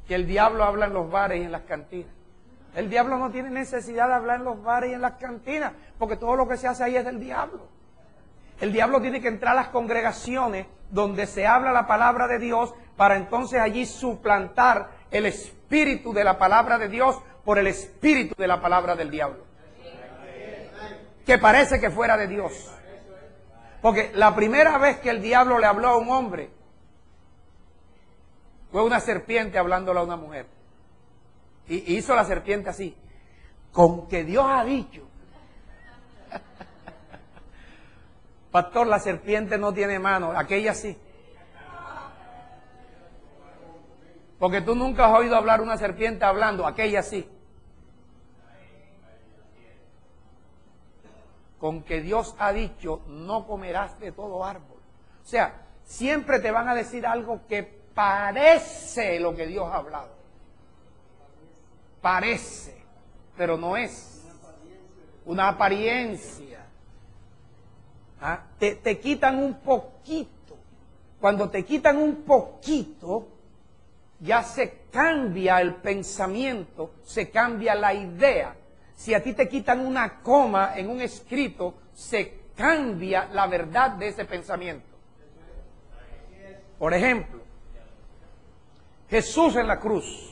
que el diablo habla en los bares y en las cantinas. El diablo no tiene necesidad de hablar en los bares y en las cantinas, porque todo lo que se hace ahí es del diablo. El diablo tiene que entrar a las congregaciones donde se habla la palabra de Dios para entonces allí suplantar el espíritu de la palabra de Dios por el espíritu de la palabra del diablo, que parece que fuera de Dios. Porque la primera vez que el diablo le habló a un hombre fue una serpiente hablándole a una mujer. Y hizo la serpiente así, con que Dios ha dicho. Pastor, la serpiente no tiene mano, aquella sí. Porque tú nunca has oído hablar una serpiente hablando, aquella sí. Con que Dios ha dicho, no comerás de todo árbol. O sea, siempre te van a decir algo que parece lo que Dios ha hablado. Parece, pero no es. una apariencia. ¿Ah? Te quitan un poquito. Cuando te quitan un poquito, ya se cambia el pensamiento, se cambia la idea. Si a ti te quitan una coma en un escrito, se cambia la verdad de ese pensamiento. Por ejemplo, Jesús en la cruz.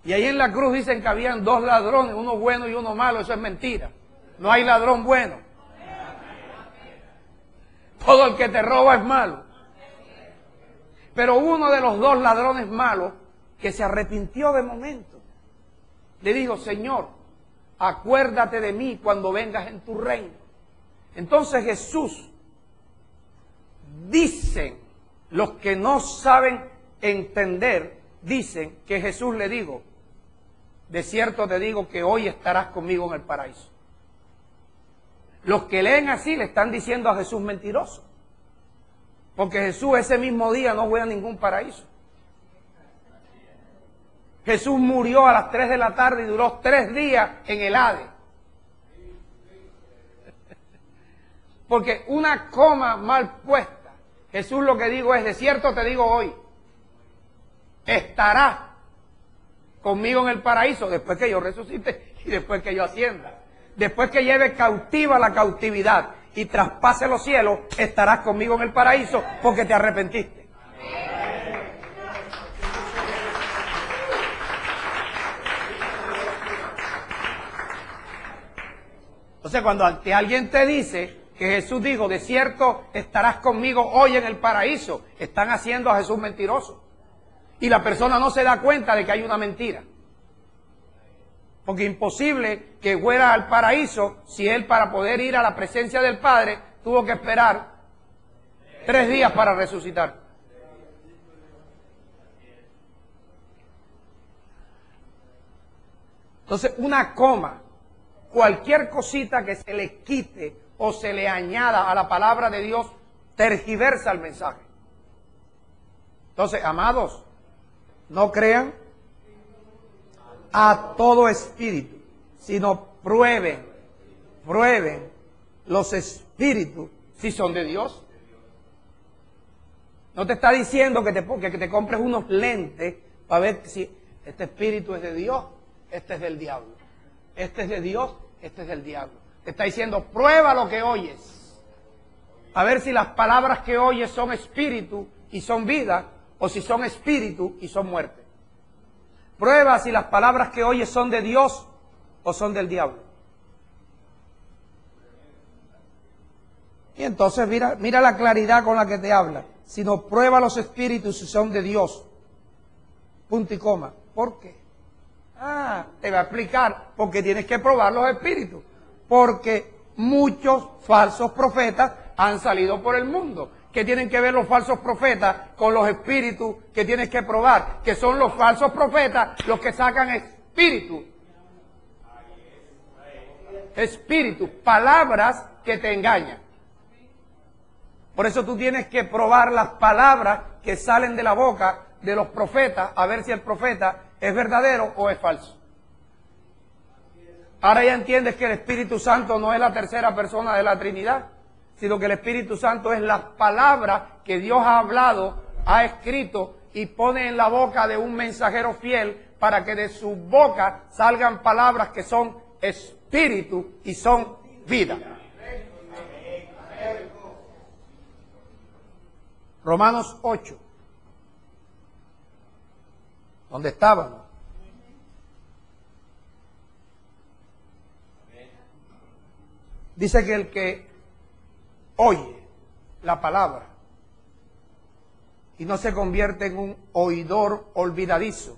Y ahí en la cruz dicen que habían dos ladrones, uno bueno y uno malo. Eso es mentira. No hay ladrón bueno. Todo el que te roba es malo. Pero uno de los dos ladrones malos, que se arrepintió de momento, le dijo: Señor, acuérdate de mí cuando vengas en tu reino. Entonces Jesús, dicen los que no saben entender, dicen que Jesús le dijo: de cierto te digo que hoy estarás conmigo en el paraíso. Los que leen así le están diciendo a Jesús mentiroso, porque Jesús ese mismo día no fue a ningún paraíso. Jesús murió a las 3 de la tarde y duró 3 días en el Hades. Porque una coma mal puesta, Jesús lo que digo es: de cierto te digo hoy, estarás conmigo en el paraíso después que yo resucite y después que yo ascienda. Después que lleve cautiva la cautividad y traspase los cielos, estarás conmigo en el paraíso porque te arrepentiste. Entonces, cuando alguien te dice que Jesús dijo: de cierto estarás conmigo hoy en el paraíso, están haciendo a Jesús mentiroso. Y la persona no se da cuenta de que hay una mentira. Porque imposible que fuera al paraíso si él, para poder ir a la presencia del Padre, tuvo que esperar 3 días para resucitar. Entonces, una coma, cualquier cosita que se le quite o se le añada a la palabra de Dios, tergiversa el mensaje. Entonces, amados, no crean a todo espíritu, sino prueben los espíritus si son de Dios. No te está diciendo que te compres unos lentes para ver si este espíritu es de Dios, este es del diablo. Este es de Dios, este es del diablo. Te está diciendo: prueba lo que oyes, a ver si las palabras que oyes son espíritu y son vida, o si son espíritu y son muerte. Prueba si las palabras que oyes son de Dios o son del diablo. Y entonces mira la claridad con la que te habla. Si no, prueba los espíritus si son de Dios. Punto y coma. ¿Por qué? Te va a explicar por qué tienes que probar los espíritus. Porque muchos falsos profetas han salido por el mundo. ¿Qué tienen que ver los falsos profetas con los espíritus que tienes que probar? Que son los falsos profetas los que sacan espíritu. Espíritu, palabras que te engañan. Por eso tú tienes que probar las palabras que salen de la boca de los profetas, a ver si el profeta es verdadero o es falso. Ahora ya entiendes que el Espíritu Santo no es la tercera persona de la Trinidad, sino que el Espíritu Santo es las palabras que Dios ha hablado, ha escrito y pone en la boca de un mensajero fiel para que de su boca salgan palabras que son espíritu y son vida. Romanos 8. ¿Dónde estábamos? Dice que el que oye la palabra y no se convierte en un oidor olvidadizo,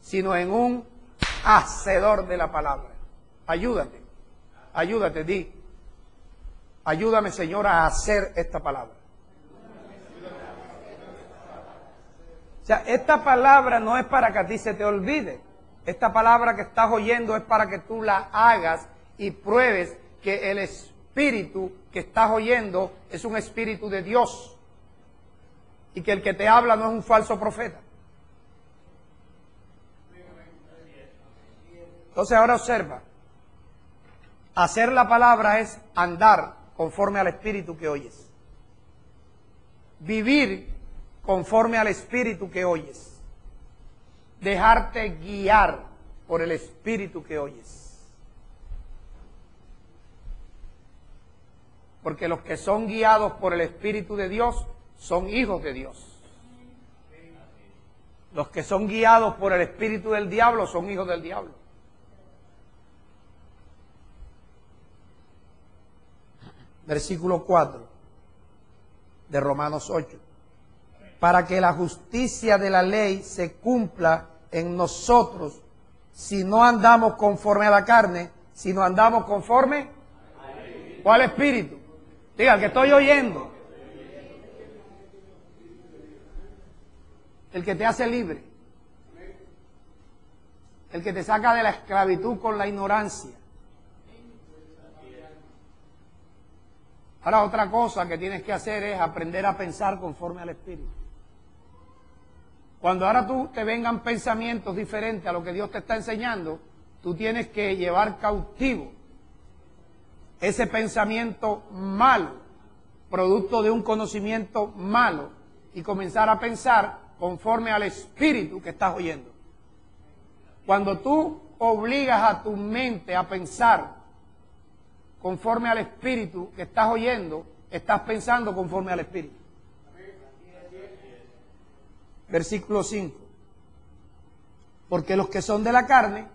sino en un hacedor de la palabra. Ayúdate, di: ayúdame, Señor, a hacer esta palabra. O sea, esta palabra no es para que a ti se te olvide. Esta palabra que estás oyendo es para que tú la hagas y pruebes que el espíritu que estás oyendo es un espíritu de Dios y que el que te habla no es un falso profeta. Entonces ahora observa, Hacer la palabra es andar conforme al Espíritu que oyes. Vivir conforme al Espíritu que oyes. Dejarte guiar por el Espíritu que oyes. Porque los que son guiados por el Espíritu de Dios son hijos de Dios. Los que son guiados por el espíritu del diablo son hijos del diablo. Versículo 4 de Romanos 8. Para que la justicia de la ley se cumpla en nosotros, si no andamos conforme a la carne, sino andamos conforme. ¿Cuál espíritu? Diga, el que estoy oyendo. El que te hace libre. El que te saca de la esclavitud con la ignorancia. Ahora, otra cosa que tienes que hacer es aprender a pensar conforme al Espíritu. Cuando ahora tú te vengan pensamientos diferentes a lo que Dios te está enseñando, tú tienes que llevar cautivo ese pensamiento malo, producto de un conocimiento malo, y comenzar a pensar conforme al Espíritu que estás oyendo. Cuando tú obligas a tu mente a pensar conforme al Espíritu que estás oyendo, estás pensando conforme al Espíritu. Versículo 5. Porque los que son de la carne,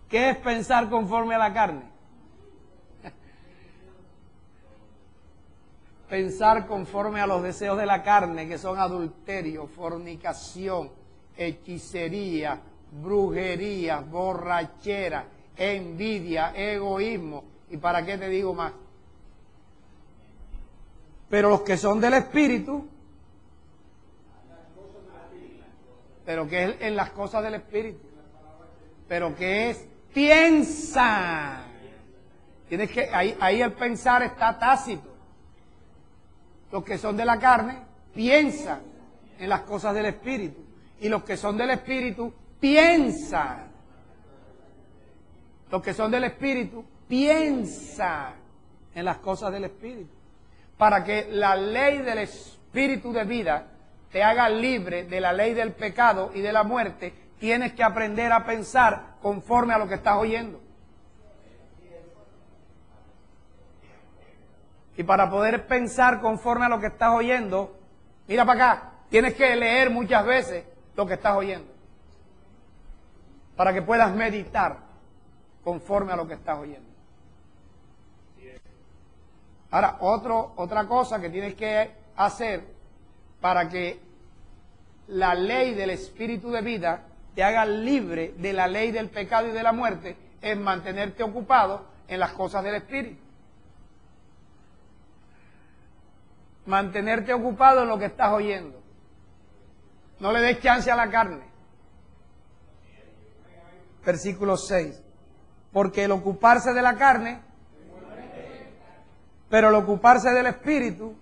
¿qué es pensar conforme a la carne? Pensar conforme a los deseos de la carne, que son adulterio, fornicación, hechicería, brujería, borrachera, envidia, egoísmo. ¿Y para qué te digo más? Pero los que son del Espíritu, pero que es en las cosas del Espíritu, pero que es piensa. Tienes que ahí el pensar está tácito. Los que son de la carne piensan en las cosas del Espíritu, y los que son del Espíritu piensan. Los que son del Espíritu piensan en las cosas del Espíritu. Para que la ley del Espíritu de vida te haga libre de la ley del pecado y de la muerte, tienes que aprender a pensar conforme a lo que estás oyendo. Y para poder pensar conforme a lo que estás oyendo, mira para acá, tienes que leer muchas veces lo que estás oyendo, para que puedas meditar conforme a lo que estás oyendo. Ahora, otra cosa que tienes que hacer para que la ley del Espíritu de vida te haga libre de la ley del pecado y de la muerte, es mantenerte ocupado en las cosas del Espíritu. Mantenerte ocupado en lo que estás oyendo. No le des chance a la carne. Versículo 6. Porque el ocuparse de la carne, pero el ocuparse del Espíritu,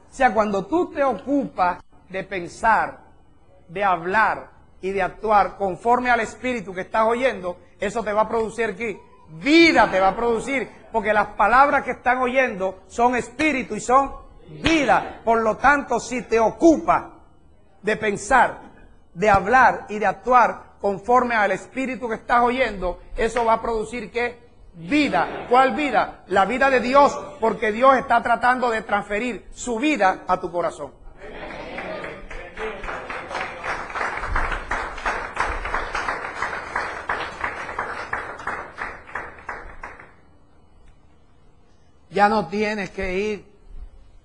o sea, cuando tú te ocupas de pensar, de hablar y de actuar conforme al Espíritu que estás oyendo, eso te va a producir ¿qué? Vida te va a producir, porque las palabras que están oyendo son espíritu y son vida. Por lo tanto, si te ocupas de pensar, de hablar y de actuar conforme al espíritu que estás oyendo, eso va a producir ¿qué? Vida. ¿Cuál vida? La vida de Dios, porque Dios está tratando de transferir su vida a tu corazón. Ya no tienes que ir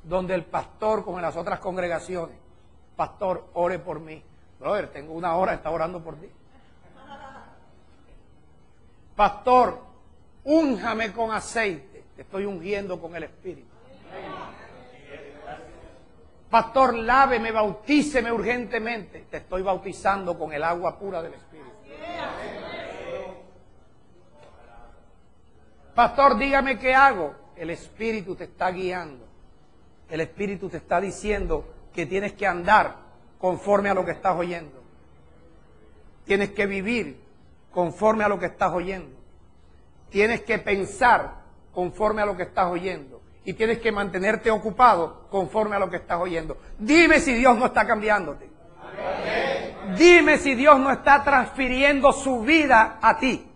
donde el pastor como en las otras congregaciones. Pastor, ore por mí. Brother, tengo una hora, está orando por ti. Pastor, únjame con aceite. Te estoy ungiendo con el Espíritu. Pastor, láveme, bautíceme urgentemente. Te estoy bautizando con el agua pura del Espíritu. Pastor, dígame qué hago. El Espíritu te está guiando. El Espíritu te está diciendo que tienes que andar conforme a lo que estás oyendo. Tienes que vivir conforme a lo que estás oyendo. Tienes que pensar conforme a lo que estás oyendo. Y tienes que mantenerte ocupado conforme a lo que estás oyendo. Dime si Dios no está cambiándote. Amén. Dime si Dios no está transfiriendo su vida a ti.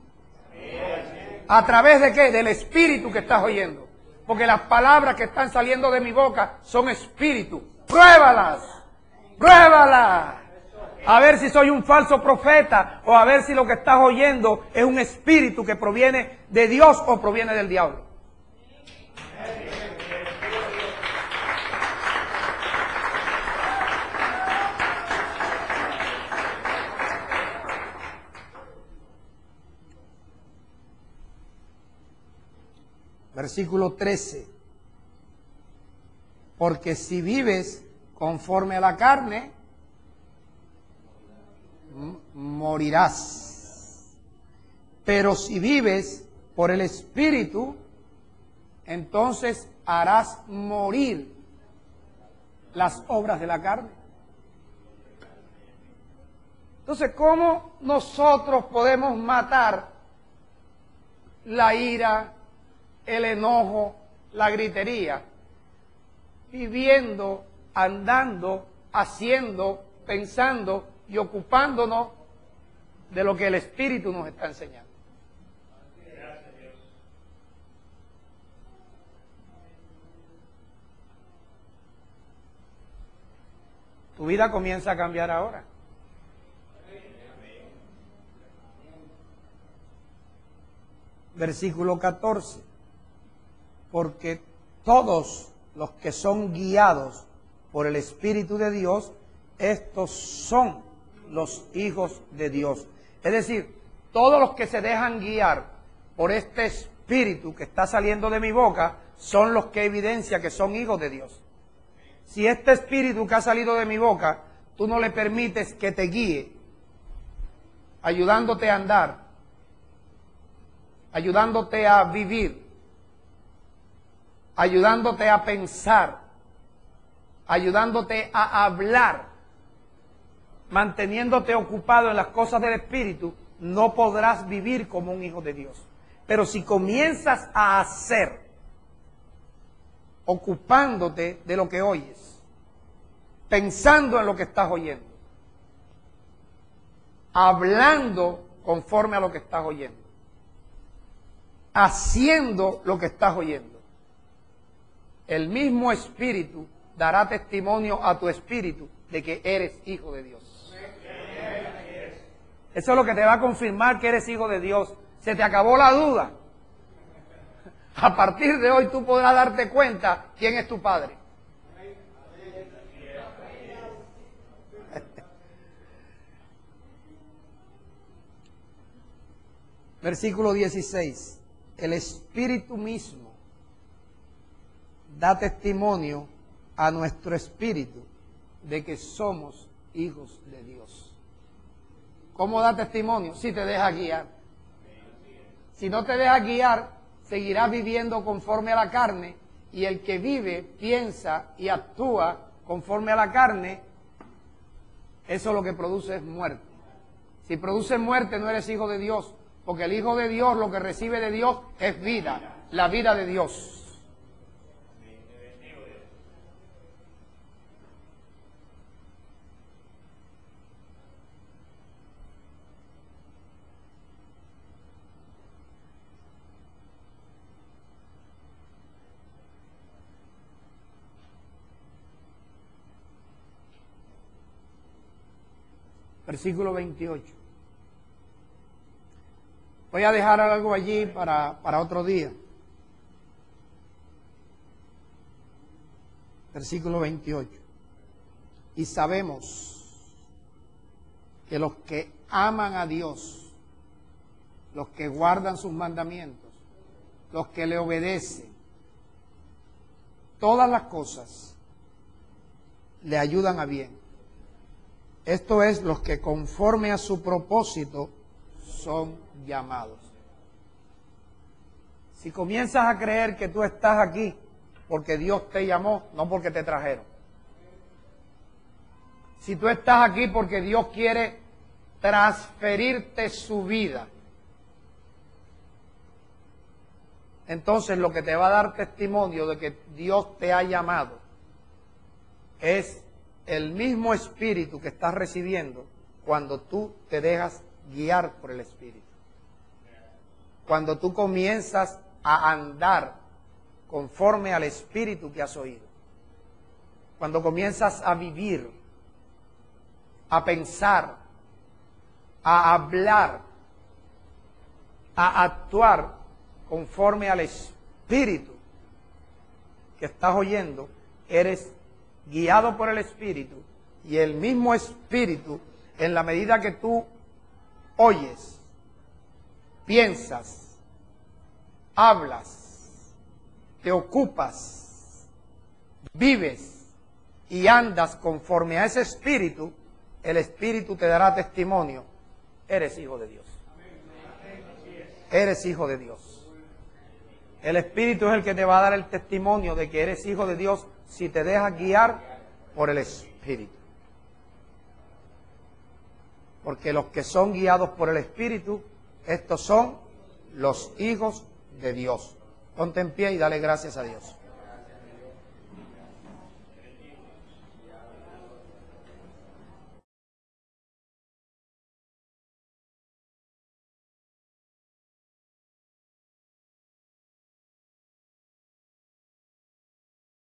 Amén. ¿A través de qué? Del espíritu que estás oyendo. Porque las palabras que están saliendo de mi boca son espíritu. Pruébalas. Pruébalas. A ver si soy un falso profeta o a ver si lo que estás oyendo es un espíritu que proviene de Dios o proviene del diablo. Versículo 13. Porque si vives conforme a la carne, morirás. Pero si vives por el Espíritu, entonces harás morir las obras de la carne. Entonces, ¿cómo nosotros podemos matar la ira, el enojo, la gritería? Viviendo, andando, haciendo, pensando y ocupándonos de lo que el Espíritu nos está enseñando. Tu vida comienza a cambiar ahora. Versículo 14. Porque todos los que son guiados por el Espíritu de Dios, estos son los hijos de Dios. Es decir, todos los que se dejan guiar por este Espíritu que está saliendo de mi boca, son los que evidencia que son hijos de Dios. Si este Espíritu que ha salido de mi boca, tú no le permites que te guíe, ayudándote a andar, ayudándote a vivir, ayudándote a pensar, ayudándote a hablar, manteniéndote ocupado en las cosas del Espíritu, no podrás vivir como un hijo de Dios. Pero si comienzas a hacer, ocupándote de lo que oyes, pensando en lo que estás oyendo, hablando conforme a lo que estás oyendo, haciendo lo que estás oyendo, el mismo Espíritu dará testimonio a tu espíritu de que eres hijo de Dios. Eso es lo que te va a confirmar que eres hijo de Dios. Se te acabó la duda. A partir de hoy tú podrás darte cuenta quién es tu Padre. Versículo 16. El Espíritu mismo da testimonio a nuestro espíritu de que somos hijos de Dios. ¿Cómo da testimonio? Si te deja guiar. Si no te deja guiar, seguirás viviendo conforme a la carne, y el que vive, piensa y actúa conforme a la carne, eso lo que produce es muerte. Si produce muerte, no eres hijo de Dios, porque el hijo de Dios lo que recibe de Dios es vida, la vida de Dios. Versículo 28. Voy a dejar algo allí para otro día. Versículo 28. Y sabemos que los que aman a Dios, los que guardan sus mandamientos, los que le obedecen, todas las cosas le ayudan a bien. Esto es, los que conforme a su propósito son llamados. Si comienzas a creer que tú estás aquí porque Dios te llamó, no porque te trajeron. Si tú estás aquí porque Dios quiere transferirte su vida. Entonces lo que te va a dar testimonio de que Dios te ha llamado es el mismo espíritu que estás recibiendo cuando tú te dejas guiar por el espíritu. Cuando tú comienzas a andar conforme al espíritu que has oído. Cuando comienzas a vivir, a pensar, a hablar, a actuar conforme al espíritu que estás oyendo, eres guiado por el espíritu, y el mismo espíritu, en la medida que tú oyes, piensas, hablas, te ocupas, vives y andas conforme a ese espíritu, el espíritu te dará testimonio: eres hijo de Dios. Eres hijo de Dios. El espíritu es el que te va a dar el testimonio de que eres hijo de Dios si te dejas guiar por el espíritu. Porque los que son guiados por el espíritu, estos son los hijos de Dios. Ponte en pie y dale gracias a Dios.